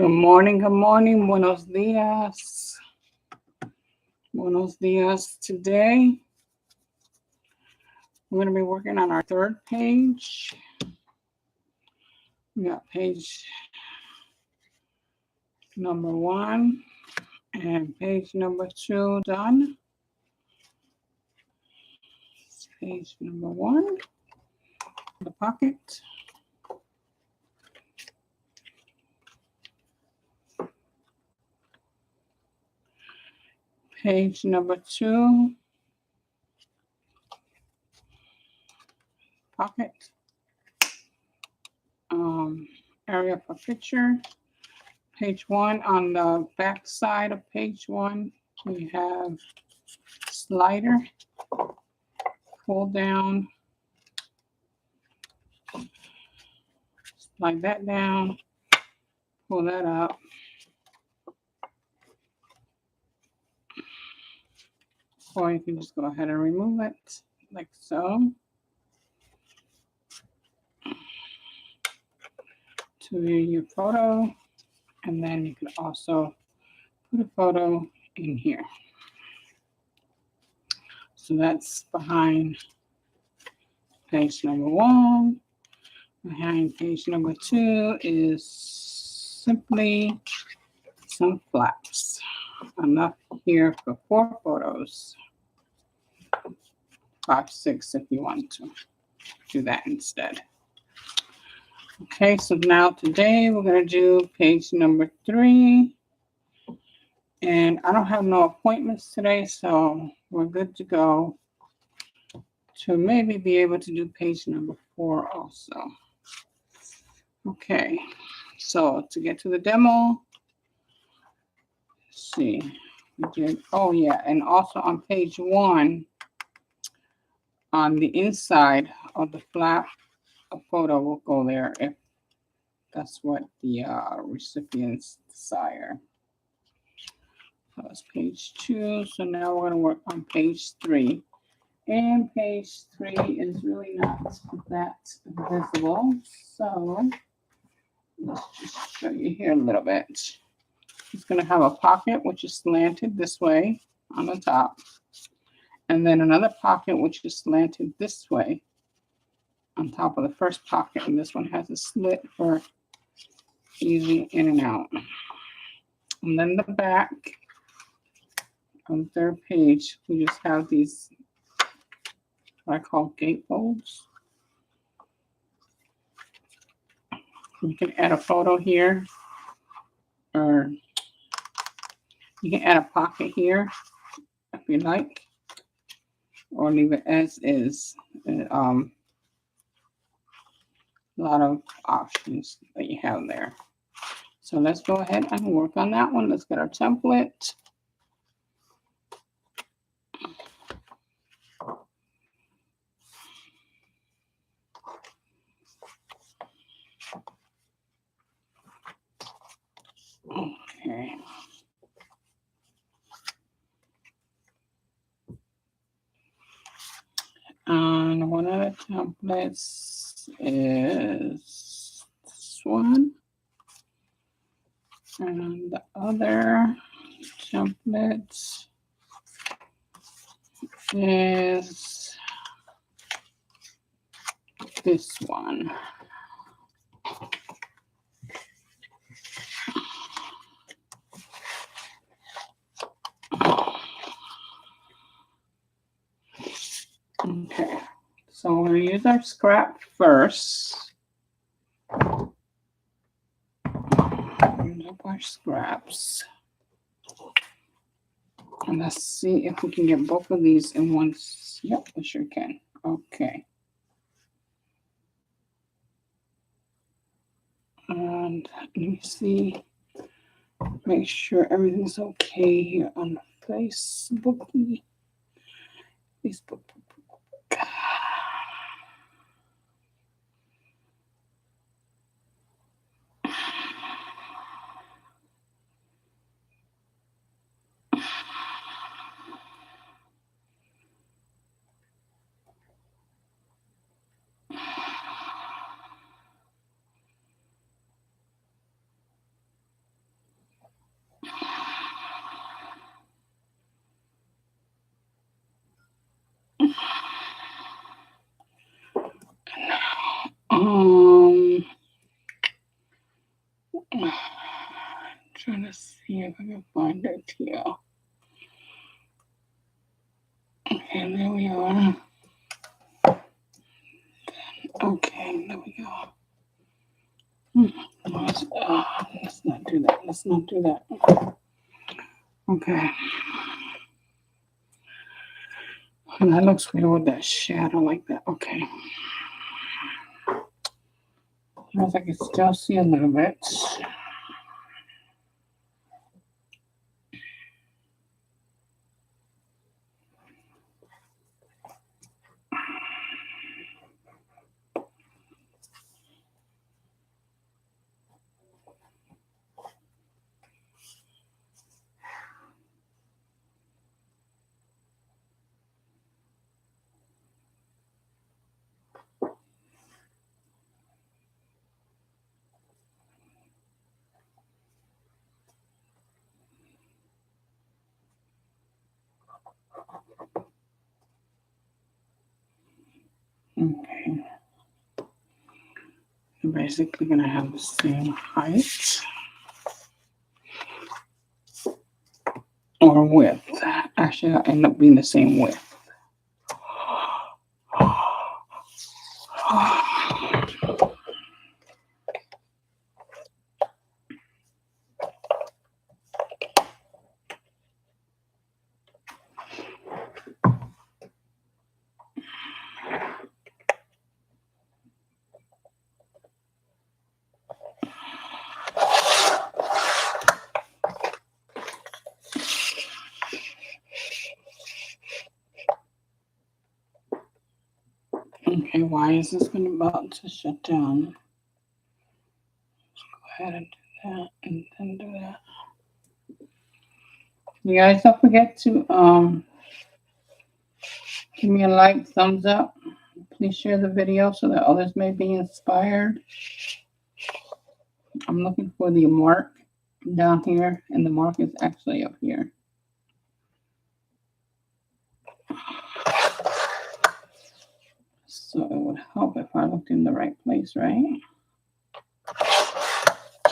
Good morning, buenos dias. Buenos dias. Today, we're going to be working on our third page. We got page number 1 and page number 2 done. Page number 1, the pocket. Page number 2, pocket. Area for picture. Page 1, on the back side of page 1, we have slider. Pull down, slide that down, pull that up. Or you can just go ahead and remove it like so. To view your photo, and then you can also put a photo in here. So that's behind page number 1. Behind page number 2 is simply some flaps. Enough here for 4 photos. 5, 6 if you want to do that instead. Okay, so now today we're going to do page number 3. And I don't have no appointments today, so we're good to go to maybe be able to do page number 4 also. Okay, so to get to the demo, let's see. We did, oh yeah, and also on page 1, on the inside of the flap, a photo will go there if that's what the recipients desire. That was page 2. So now we're going to work on page 3. And page 3 is really not that visible. So let's just show you here a little bit. It's going to have a pocket which is slanted this way on the top. And then another pocket which is slanted this way on top of the first pocket. And this one has a slit for easy in and out. And then the back on the third page, we just have these what I call gatefolds. You can add a photo here, or you can add a pocket here if you like, or leave it as is. A lot of options that you have there. So let's go ahead and work on that one. Let's get our template. Okay. And one of the templates is this one. And the other template is this one. Okay, so we're going to use our scrap first. Use up our scraps. And let's see if we can get both of these in one. Yep, we sure can. Okay. And let me see. Make sure everything's okay here on the Facebook. Facebook. see if I can find it here. Okay, there we are. Okay, there we go. Let's not do that. Let's not do that. Okay. And that looks weird with that shadow like that. Okay. As I can still see a little bit. Okay. You're basically going to have the same height or width. Actually, it'll end up being the same width. Okay, why is this going about to shut down? Let's go ahead and do that and then do that. You guys don't forget to give me a like, thumbs up. Please share the video so that others may be inspired. I'm looking for the mark down here, and the mark is actually up here. So it would help if I looked in the right place, right?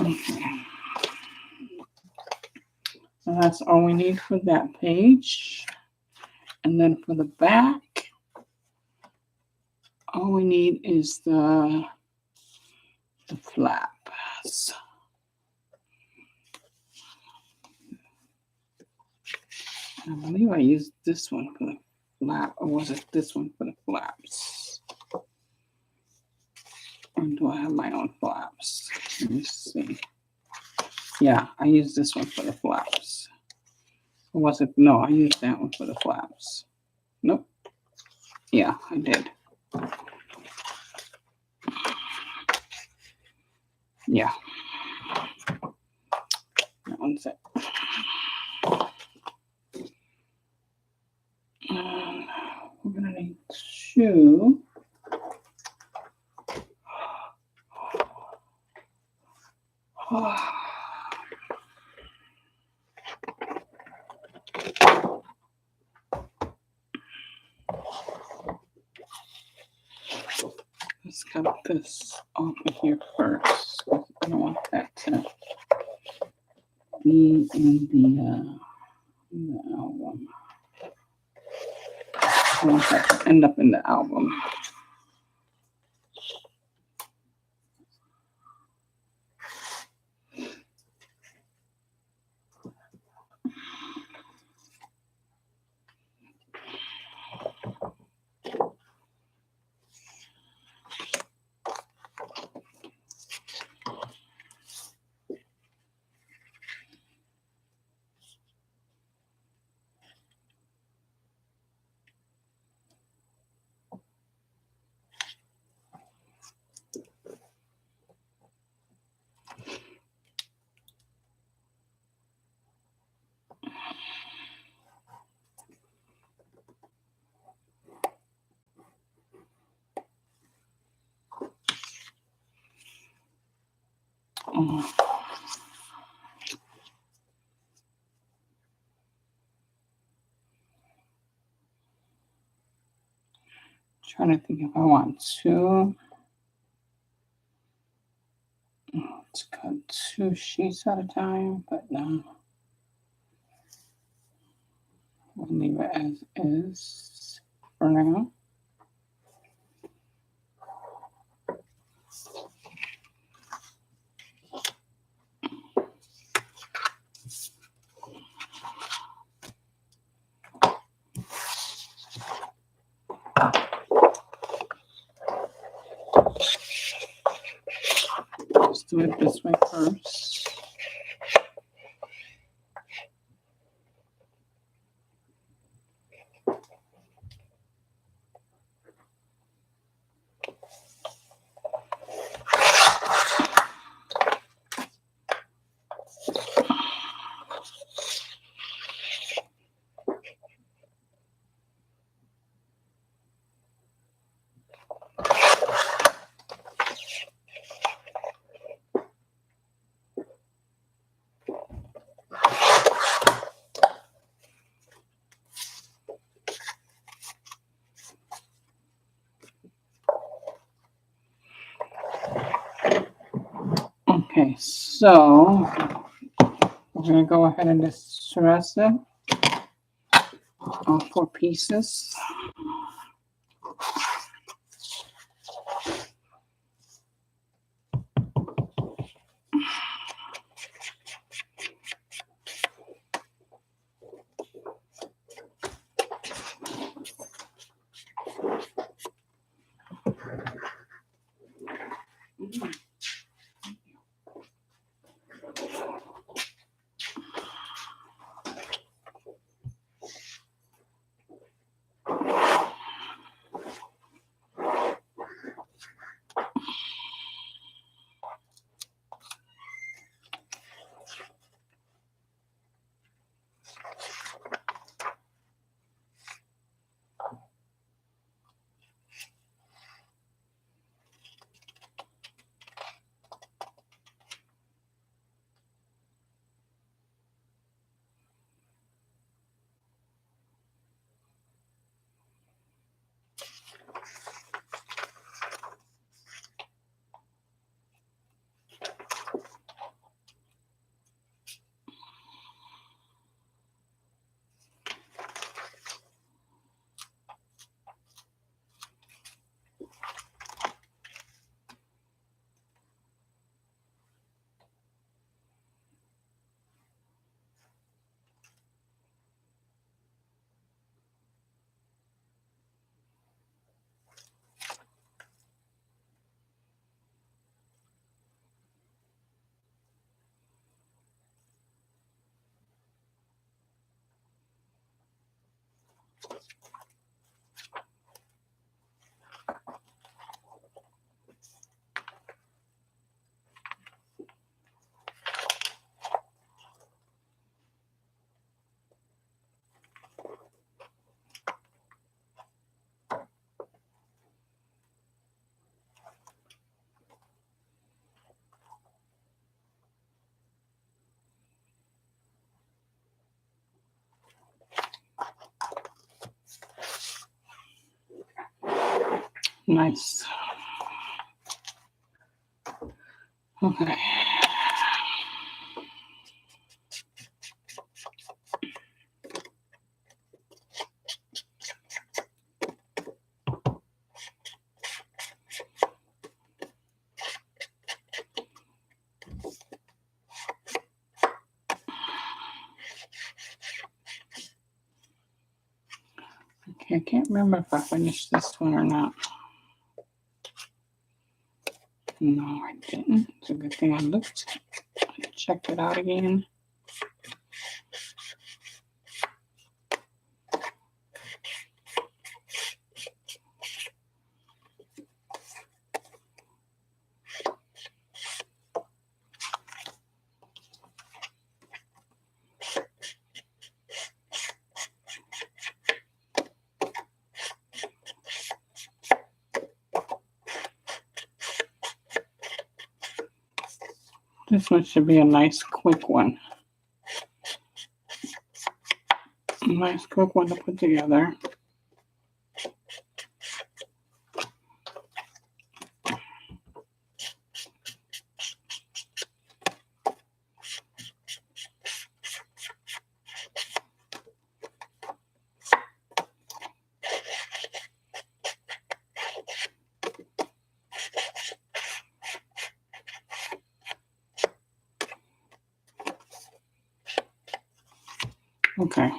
Okay. So that's all we need for that page. And then for the back, all we need is the flaps. I believe I used this one for the flap, or was it this one for the flaps? Or do I have my own flaps? Let me see. Yeah, I used this one for the flaps. Or was it? No, I used that one for the flaps. Nope. Yeah, I did. Yeah. That one's it. We're gonna need two. Let's cut this off of here first. I don't want that to be in the album. I want that to end up in the album. Trying to think if I want two. Let's cut two sheets at a time, but no. We'll leave it as is for now. Let's do it this way first. Okay, so we're going to go ahead and distress it. All 4 pieces. Nice. Okay. Okay, I can't remember if I finished this one or not. No, I didn't. It's a good thing I looked. I checked it out again. This one should be a nice quick one. A nice quick one to put together. Okay,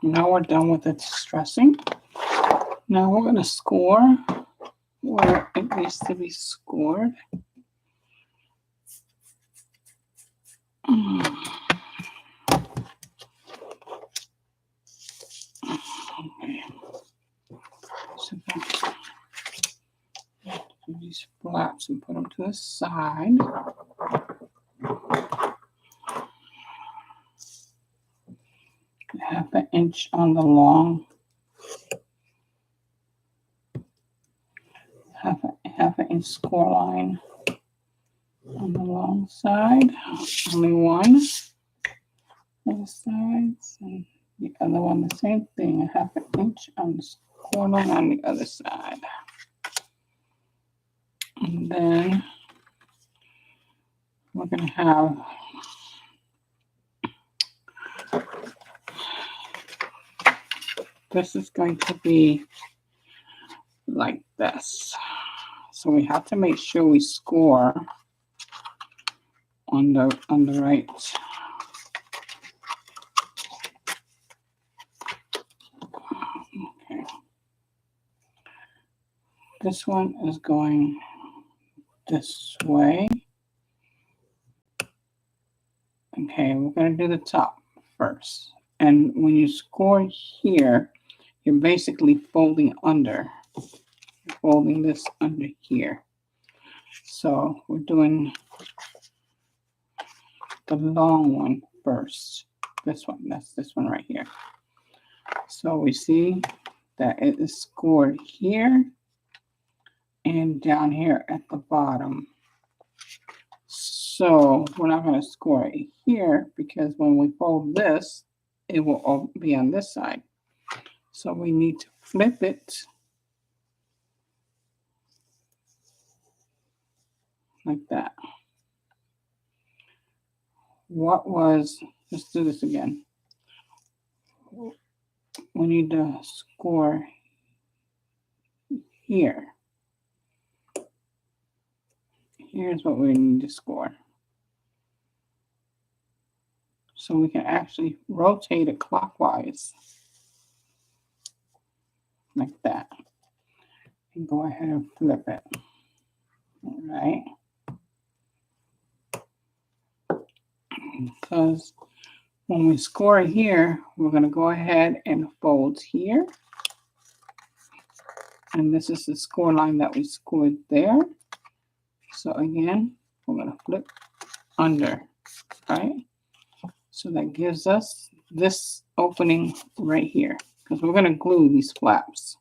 now we're done with the distressing. Now we're going to score where it needs to be scored. Okay. So do these flaps and put them to the side. Half an inch on the long, half an inch score line on the long side. Only one on the sides, and the other one the same thing, a half an inch on the score line on the other side. And then we're going to have this is going to be like this. So we have to make sure we score on the right. Okay. This one is going this way. Okay, we're going to do the top first. And when you score here, you're basically folding under. You're folding this under here. So we're doing the long one first. This one, that's this one right here. So we see that it is scored here and down here at the bottom. So we're not going to score it here because when we fold this, it will all be on this side. So we need to flip it like that. Let's do this again. We need to score here. Here's what we need to score. So we can actually rotate it clockwise like that and go ahead and flip it. All right. Because when we score here, we're going to go ahead and fold here. And this is the score line that we scored there. So again, we're going to flip under, right? So that gives us this opening right here, because we're going to glue these flaps.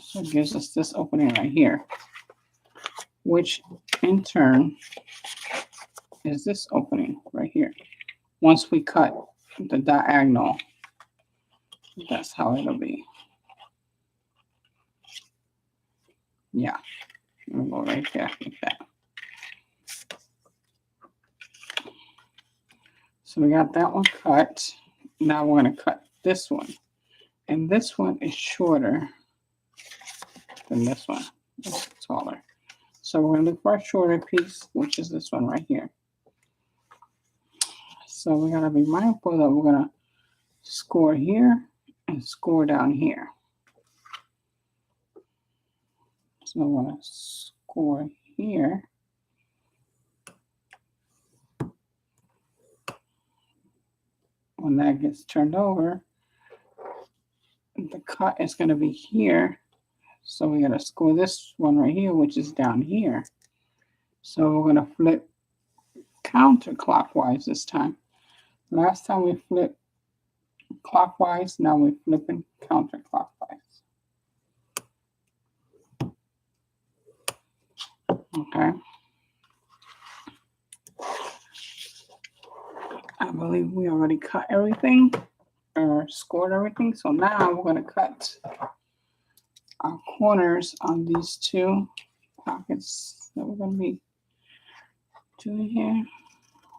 So it gives us this opening right here, which in turn is this opening right here. Once we cut the diagonal, that's how it'll be. Yeah, we'll go right there like that. So we got that one cut. Now we're going to cut this one. And this one is shorter than this one. It's taller. So we're going to look for a shorter piece, which is this one right here. So we got to be mindful that we're going to score here and score down here. So we're going to score here. When that gets turned over, the cut is going to be here. So we got to score this one right here, which is down here. So we're going to flip counterclockwise this time. Last time we flipped clockwise, now we're flipping counterclockwise. Okay. I believe we already cut everything or scored everything. So now we're going to cut our corners on these two pockets that we're going to be doing here.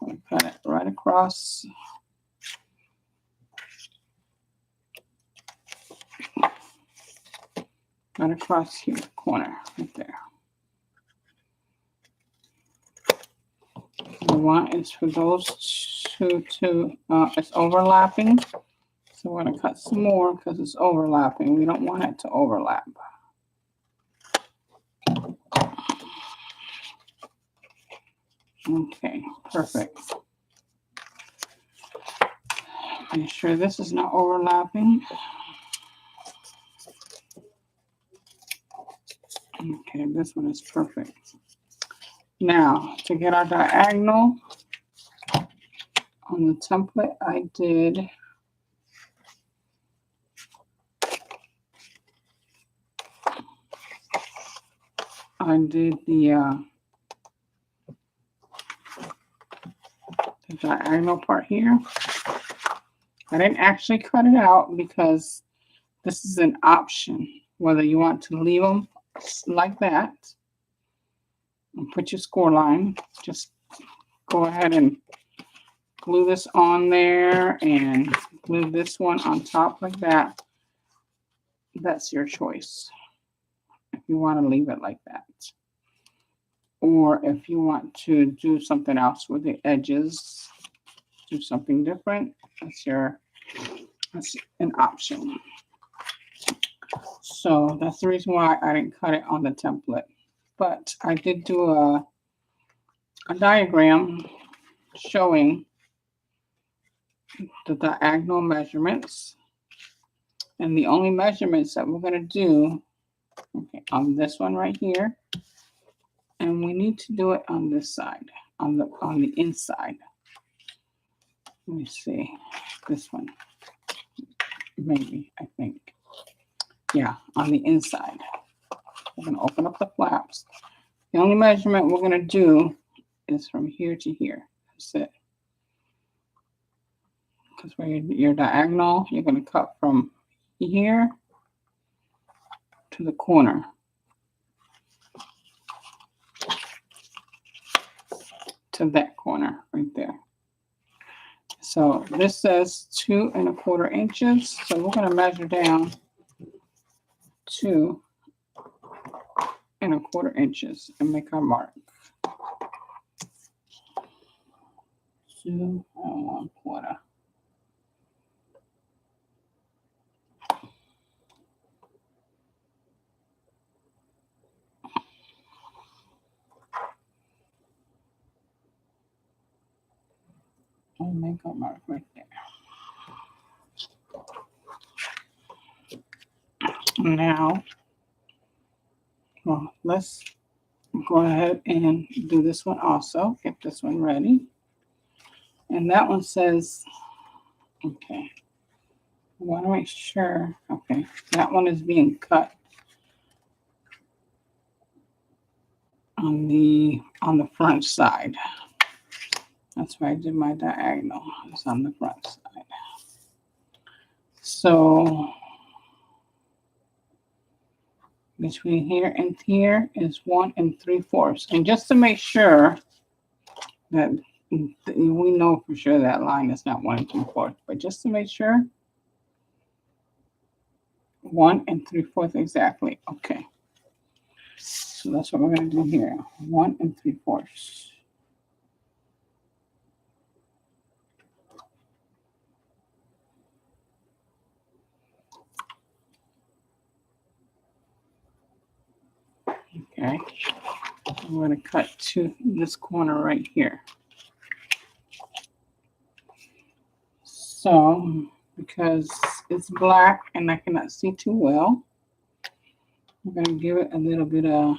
I'm going to cut it right across. Right across here, corner, right there. We want is for those two to, it's overlapping. So we're going to cut some more because it's overlapping. We don't want it to overlap. Okay, perfect. Make sure this is not overlapping. Okay, this one is perfect. Now, to get our diagonal on the template, I did the diagonal part here. I didn't actually cut it out because this is an option, whether you want to leave them like that and put your score line. Just go ahead and glue this on there and glue this one on top like that. That's your choice. If you want to leave it like that. Or if you want to do something else with the edges, do something different, that's an option. So that's the reason why I didn't cut it on the template. But I did do a diagram showing the diagonal measurements. And the only measurements that we're going to do, okay, on this one right here. And we need to do it on this side, on the inside. Let me see, this one, maybe, I think. Yeah, on the inside. We're going to open up the flaps. The only measurement we're going to do is from here to here. That's it. Because where your diagonal, you're going to cut from here to the corner. To that corner right there. So this says 2 1/4 inches. So we're going to measure down 2 1/4 inches and make our mark. 2 1/4. And make a mark right there. Now, well, let's go ahead and do this one also. Get this one ready. And that one says, okay, I want to make sure, okay, that one is being cut on the front side. That's why I did my diagonal. It's on the front side. So between here and here is 1 3/4. And just to make sure that we know for sure that line is not 1 3/4, but just to make sure, 1 3/4 exactly. Okay. So that's what we're going to do here. 1 3/4. Okay. I'm going to cut to this corner right here. So, because it's black and I cannot see too well, I'm going to give it a little bit of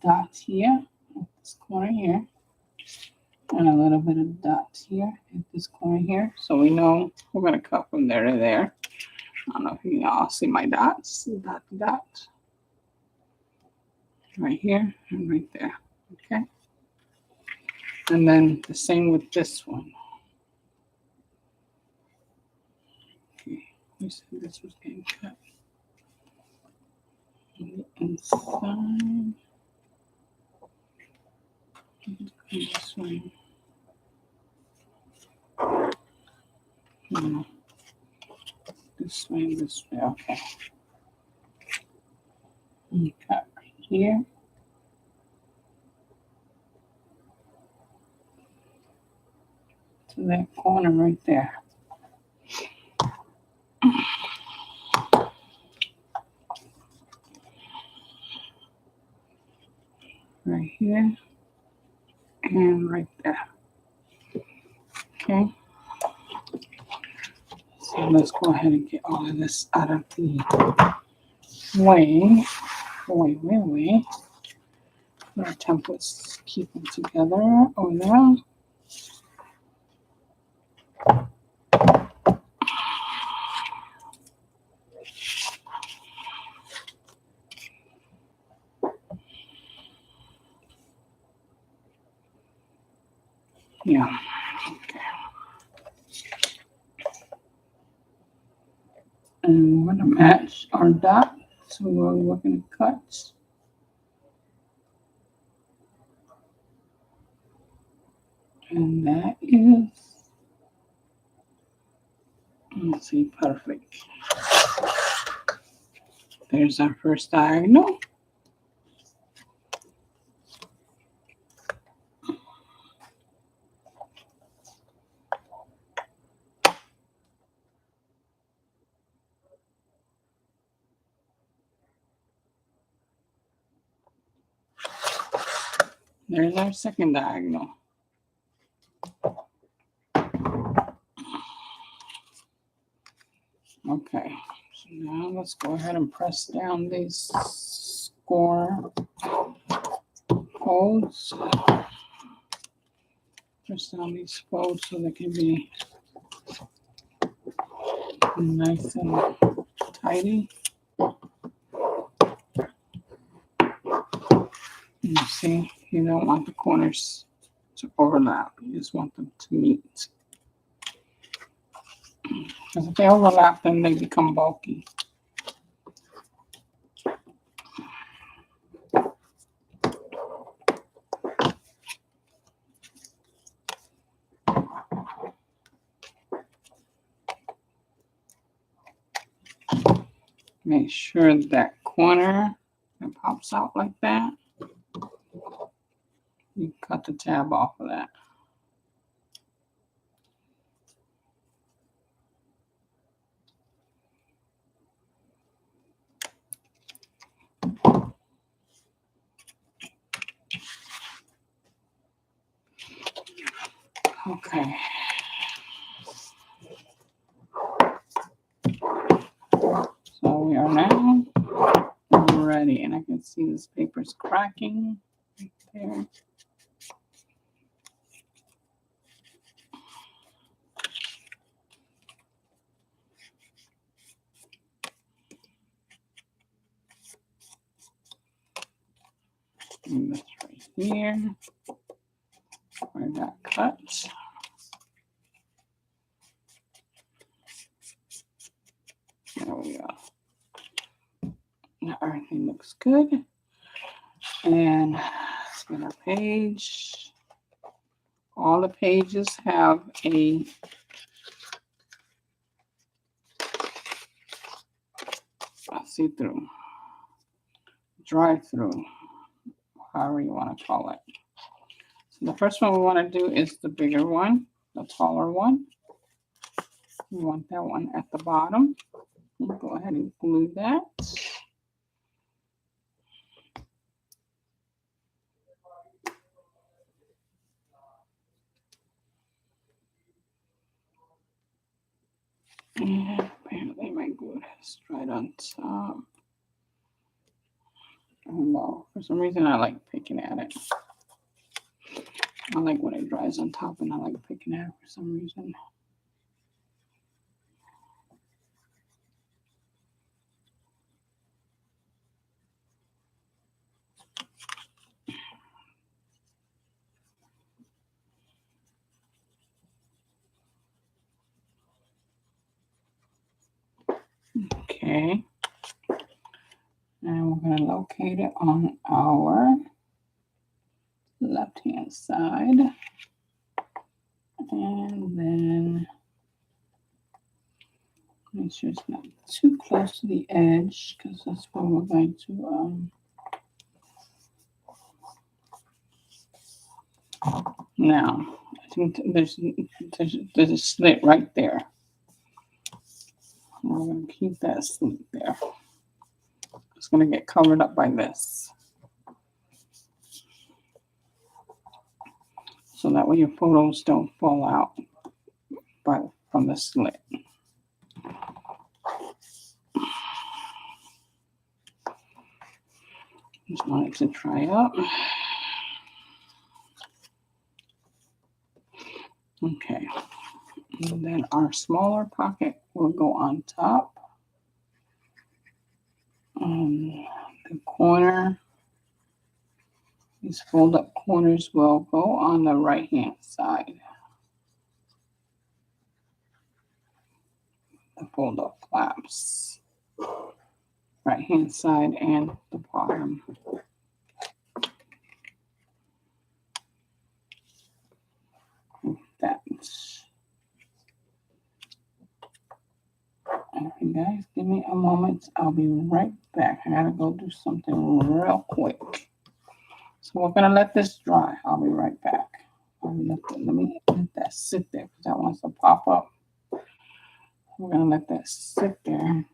dots here at this corner here, and a little bit of dots here at this corner here. So we know we're going to cut from there to there. I don't know if you all see my dots, dot, right here and right there. Okay. And then the same with this one. Okay, we said this was getting cut on the inside. This one. No. This way, okay. And cut right here. To that corner right there. Right here. And right there. Okay. So let's go ahead and get all of this out of the way. Way. Our templates keep them together over there. Yeah. Okay. And we're going to match our dot. So we're going to cut. And that is, let's see, perfect. There's our first diagonal. There's our second diagonal. Okay, so now let's go ahead and press down these score folds. Press down these folds so they can be nice and tidy. You see, you don't want the corners to overlap. You just want them to meet. Because if they overlap, then they become bulky. Make sure that corner that pops out like that, you cut the tab off of that. Okay. So we are now ready, and I can see this paper's cracking right there. And this right here, where that cut. There we go. Now everything looks good. And let's get our page. All the pages have a see-through, drive-through, however you want to call it. So the first one we want to do is the bigger one, the taller one. We want that one at the bottom. We'll go ahead and glue that. And apparently my glue is right on top. I don't know. For some reason I like picking at it. I like when it dries on top, and I like picking at it for some reason. Okay. And we're going to locate it on our left-hand side. And then Make sure it's not too close to the edge because that's where we're going to now I think there's a slit right there. We're going to keep that slit there. It's going to get covered up by this. So that way your photos don't fall out from the slit. Just wanted to try up. Okay. And then our smaller pocket will go on top. The corner, these fold up corners will go on the right hand side. The fold up flaps. Right hand side and the bottom. Like that. Okay, guys, give me a moment. I'll be right back. I gotta go do something real quick. So we're gonna let this dry. I'll be right back. Let me let that sit there because that wants to pop up. We're gonna let that sit there.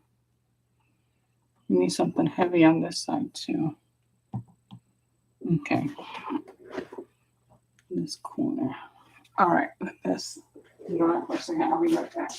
We need something heavy on this side too. Okay. This corner. All right, let this dry for a second. I'll be right back.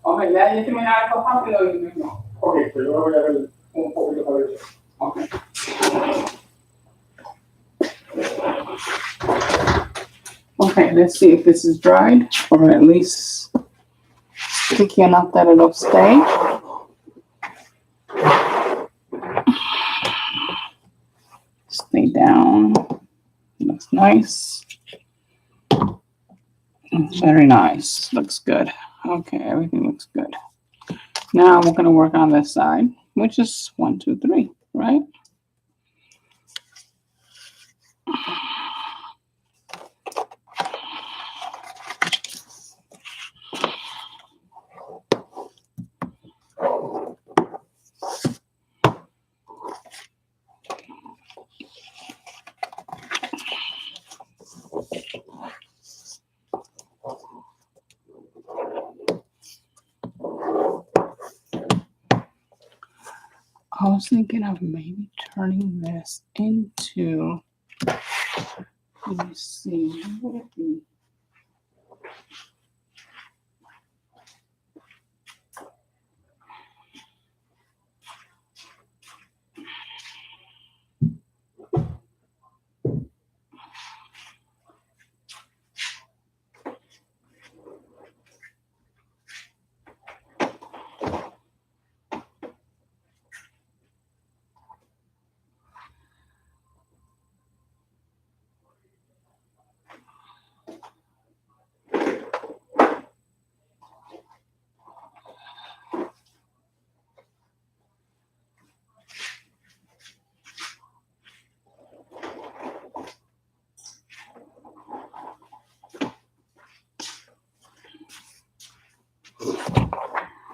Okay, ya yo terminé algo rápido y no. Ok, pues yo me voy a ver un poquito para eso. Okay. Okay, let's see if this is dried or at least sticky enough that it'll stay. Stay down. Looks nice. Very nice. Looks good. Okay, everything looks good. Now we're going to work on this side, which is 1, 2, 3, right? I was thinking of maybe turning this into, let me see, what would it be?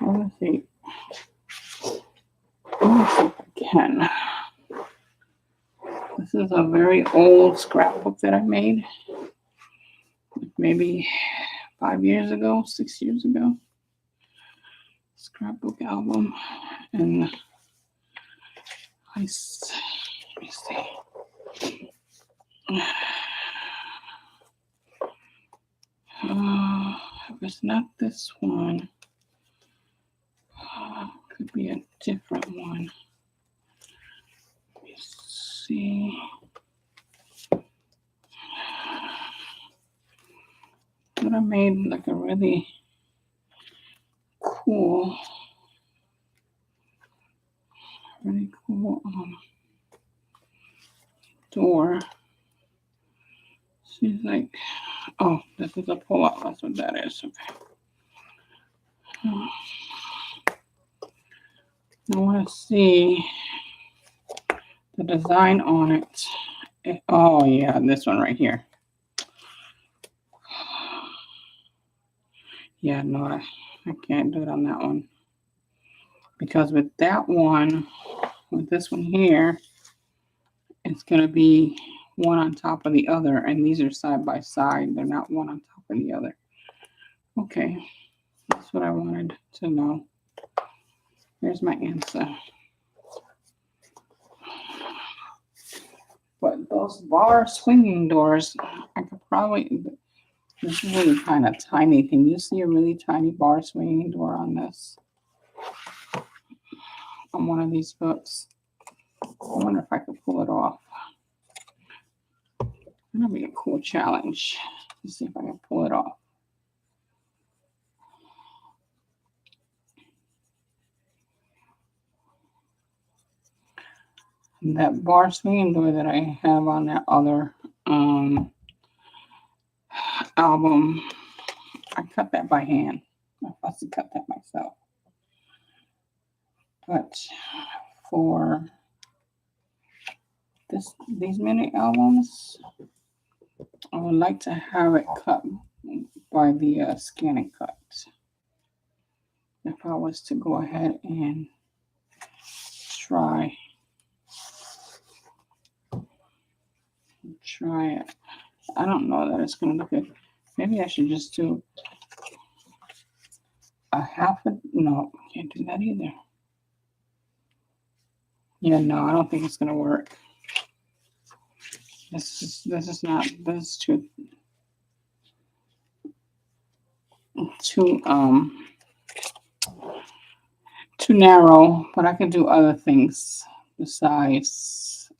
Let's see. Let me see if I can. This is a very old scrapbook that I made. Maybe 5 years ago, 6 years ago. Scrapbook album. And let me see. If it's not this one, could be a different one. Let me see. But I made like a really cool door. She's like, oh, this is a pull-out. That's what that is. Okay. I want to see the design on it. Oh, yeah, this one right here. Yeah, no, I can't do it on that one. Because with that one, with this one here, it's going to be one on top of the other. And these are side by side. They're not one on top of the other. Okay, that's what I wanted to know. Here's my answer. But those bar swinging doors, I could probably, this is really kind of tiny. Can you see a really tiny bar swinging door on this? On one of these books. I wonder if I could pull it off. That'll be a cool challenge. Let's see if I can pull it off. And that bar swinging door that I have on that other album, I cut that by hand. I must have cut that myself. But for these mini albums, I would like to have it cut by the scan and cut. If I was to go ahead and try it. I don't know that it's going to look good. Maybe I should just do a no, can't do that either. Yeah, no, I don't think it's going to work. This is too narrow, but I can do other things besides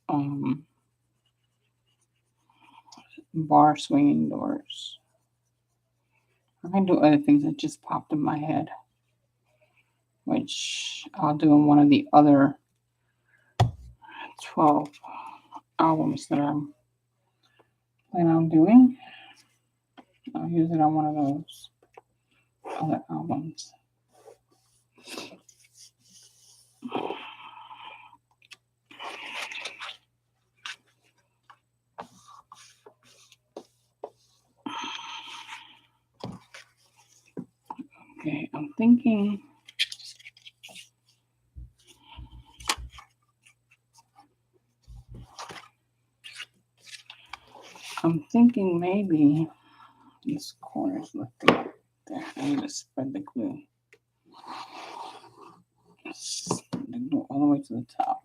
bar swinging doors. I can do other things that just popped in my head, which I'll do in one of the other 12 albums that I'm planning on doing. I'll use it on one of those other albums. Okay, I'm thinking maybe this corner is lifting up there. I need to spread the glue. Spread the glue all the way to the top.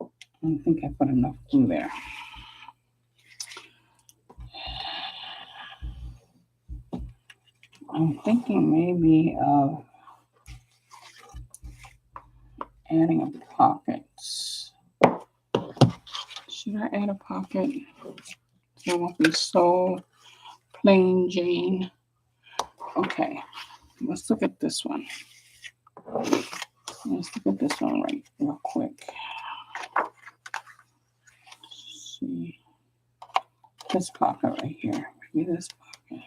I don't think I put enough glue there. I'm thinking maybe of adding a pocket. Should I add a pocket? So it won't be so plain Jane. Okay, let's look at this one. Let's look at this one real quick. Let's see. This pocket right here. Maybe this pocket.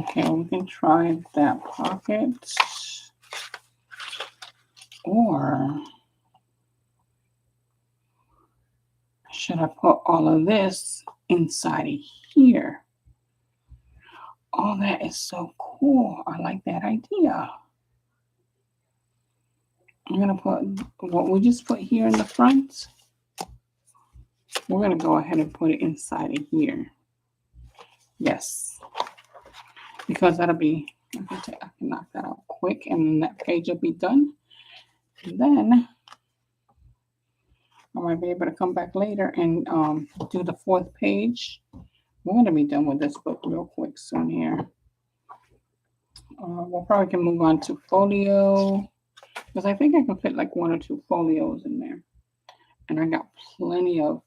Okay, we can try that pocket. Or should I put all of this inside of here? Oh, that is so cool. I like that idea. I'm going to put what we just put here in the front. We're going to go ahead and put it inside of here. Yes. Because that'll be, I can knock that out quick and then that page will be done. And then I might be able to come back later and do the 4th page. We're going to be done with this book real quick soon here. We'll probably can move on to folio. Because I think I can fit like 1 or 2 folios in there. And I got plenty of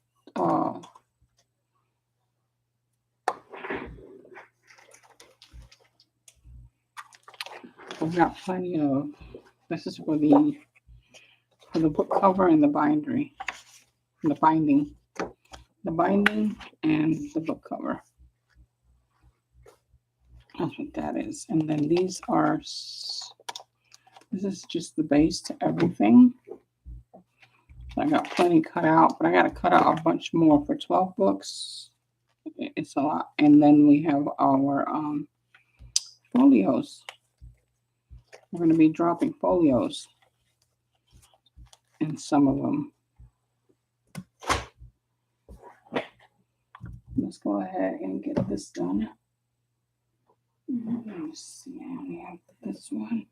this is for the book cover and the binding. The binding and the book cover. That's what that is. And then these are, this is just the base to everything. So I got plenty cut out, but I got to cut out a bunch more for 12 books. It's a lot. And then we have our folios. We're going to be dropping folios in some of them. Let's go ahead and get this done. Let me see. I only have this one.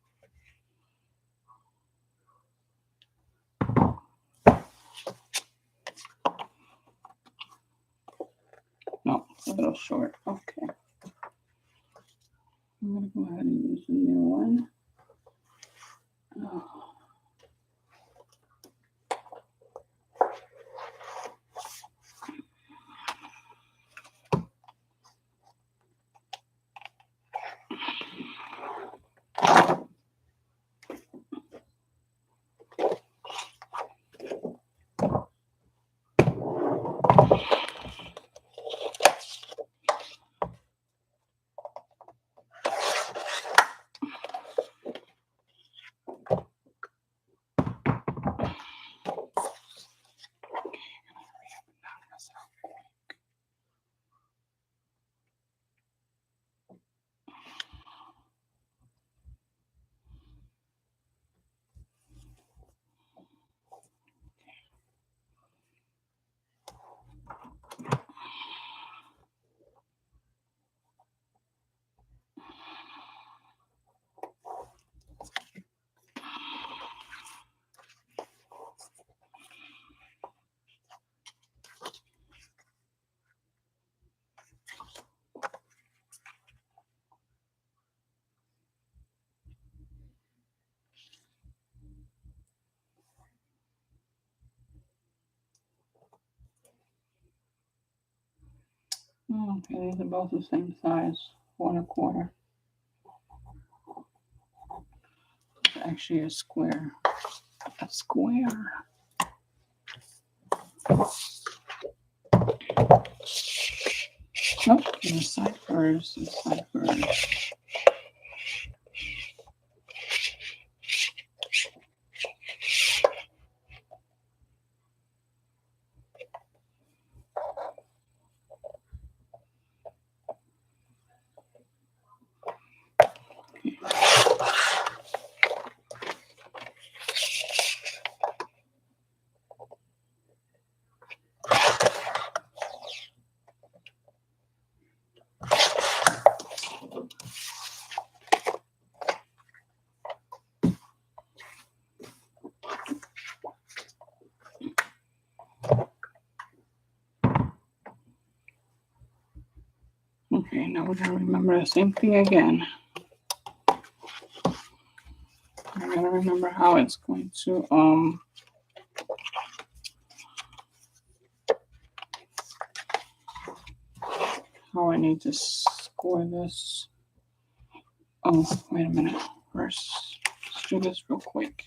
No, it's a little short. Okay. I'm going to go ahead and use the new one. Oh. Okay, these are both the same size, 4 1/4. It's actually a square. A square. Nope, the ciphers. The ciphers. Okay, now we gotta remember the same thing again. I gotta remember how it's going to how I need to score this. Oh, wait a minute. First, let's do this real quick.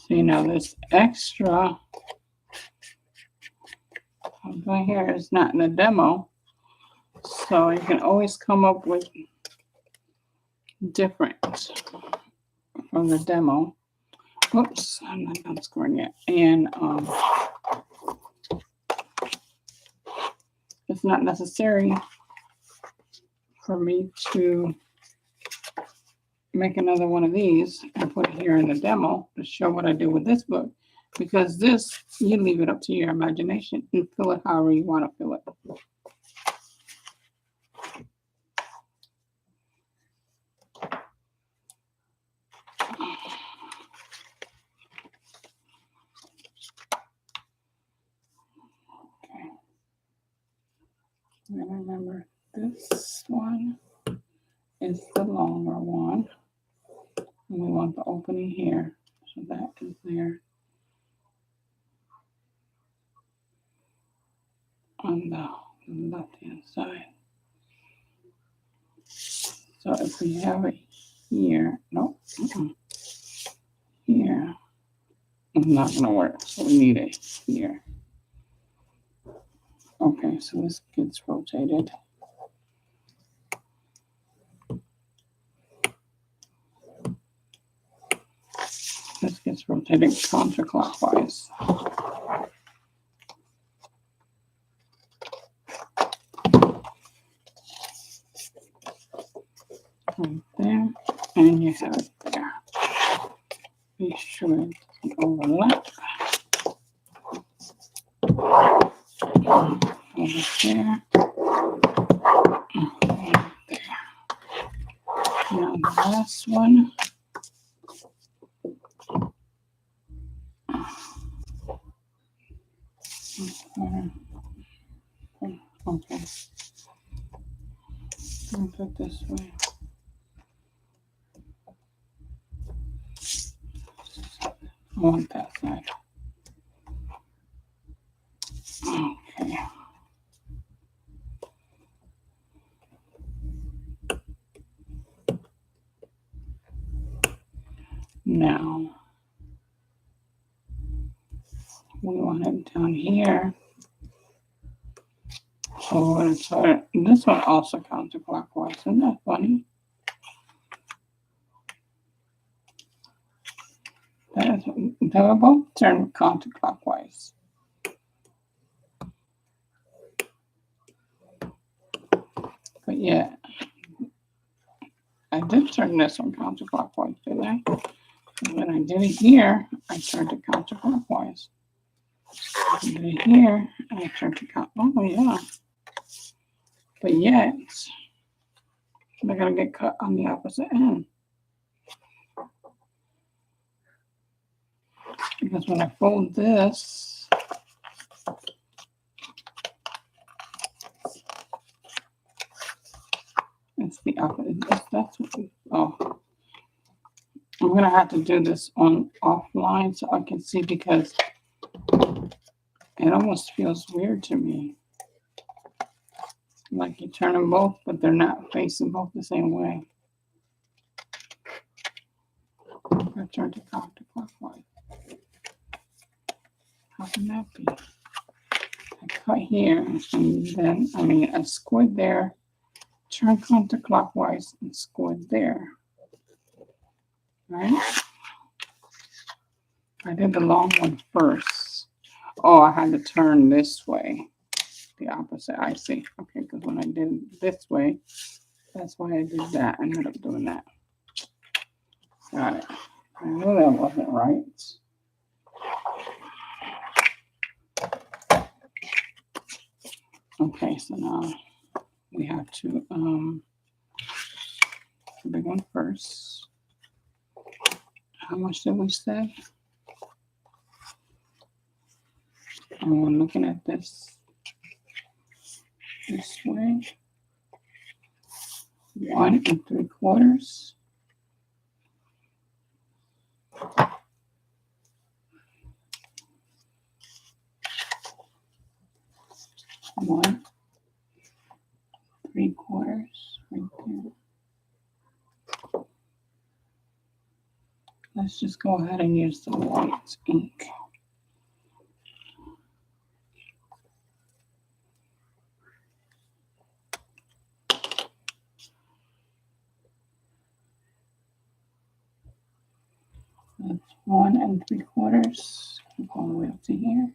See, now this extra right here is not in the demo, so you can always come up with different from the demo. Oops, I'm not done scoring yet. And it's not necessary for me to make another one of these and put it here in the demo to show what I do with this book, because this, you leave it up to your imagination and fill it however you want to fill it. Okay. And remember, this one is the longer one. And we want the opening here. So that is there on the left hand side. So if we have it here, nope, here, it's not going to work. So we need it here. Okay, so this gets rotated. This gets rotated counterclockwise. Right there, and you have it there. Be sure it doesn't overlap. Over there. Over there. Now the last one. Okay. I'll put it this way. I want that side. Okay. Now, we want it down here. So we're going to start. This one also counterclockwise. Isn't that funny? They were both turned counterclockwise. But yeah, I did turn this one counterclockwise, didn't I? And when I did it here, I turned it counterclockwise. I did it here, and I turned it counterclockwise. Oh, yeah. But yet, they're going to get cut on the opposite end. Because when I fold this, it's the opposite. That's what, oh. I'm going to have to do this on offline so I can see, because it almost feels weird to me. Like you turn them both, but they're not facing both the same way. I turned it counterclockwise. How can that be? I cut here, and then, I scored there, turn counterclockwise, and scored there. Right? I did the long one first. Oh, I had to turn this way. the opposite. I see. Okay, because when I did it this way, that's why I did that. I ended up doing that. Got it. I knew that wasn't right. Okay, so now we have to the big one first. How much did we say? And we're looking at this way. 1 3/4. One 3/4 right there. Let's just go ahead and use the white ink. That's 1 3/4. All the way up to here.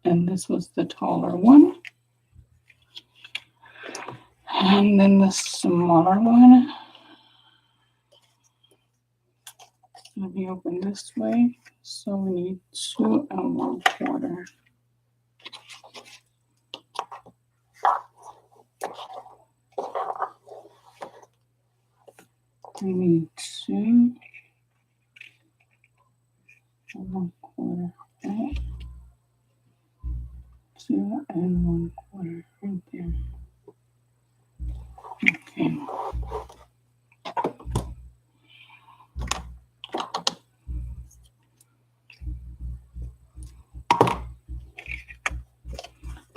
And this was the taller one. And then the smaller one. It's going to be open this way. So we need 2 1/4. We need 2 1/4. Right? 2 1/4 right there. Okay.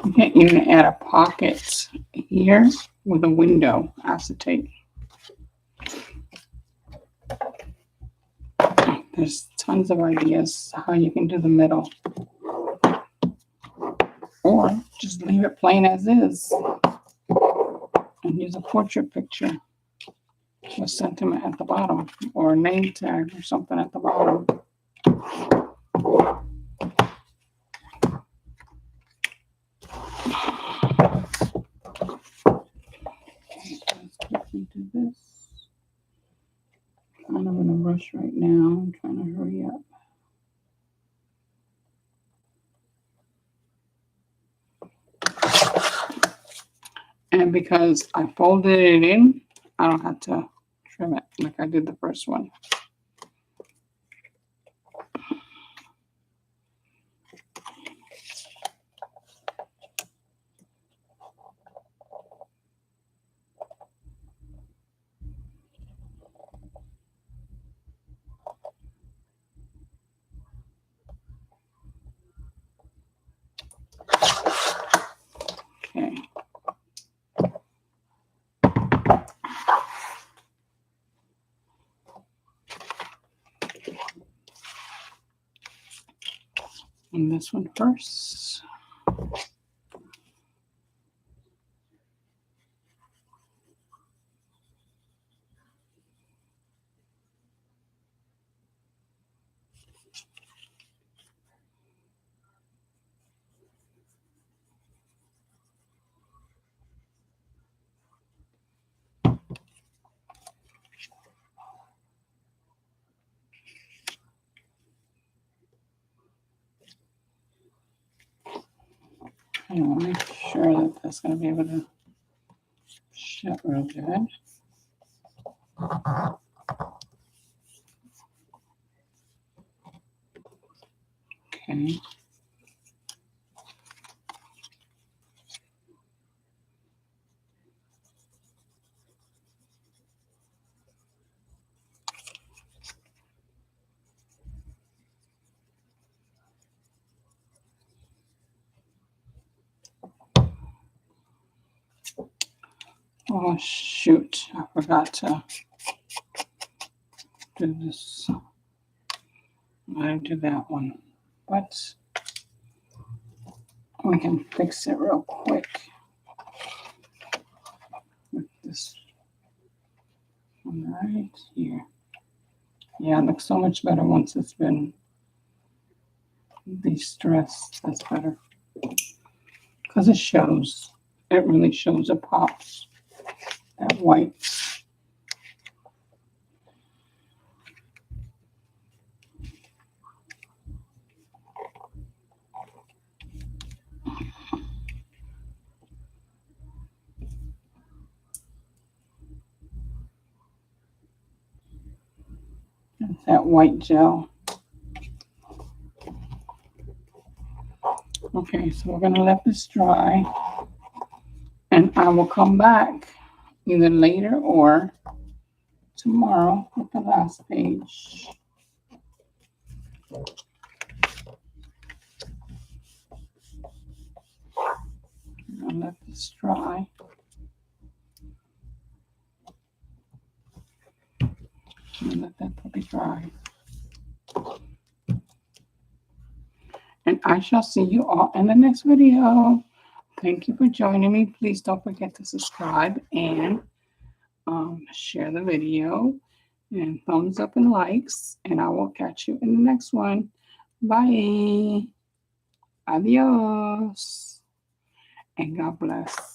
Okay, you can add a pocket here with a window acetate. There's tons of ideas how you can do the middle. Or just leave it plain as is and use a portrait picture with sentiment at the bottom or a name tag or something at the bottom. Okay, let's quickly do this. Kind of in a rush right now. I'm trying to hurry up. And because I folded it in, I don't have to trim it like I did the first one. Okay. And this one first. I want to make sure that that's going to be able to shut real good. Okay. Oh, shoot. I forgot to do this. I didn't do that one. But we can fix it real quick with this one right here. Yeah, it looks so much better once it's been De-stress. That's better. Because it shows. It really shows. It pops. That white. That's that white gel. Okay, so we're going to let this dry. And I will come back either later or tomorrow with the last page. I'm going to let this dry. And let that puppy dry. And I shall see you all in the next video. Thank you for joining me. Please don't forget to subscribe and share the video. And thumbs up and likes. And I will catch you in the next one. Bye. Adios. And God bless.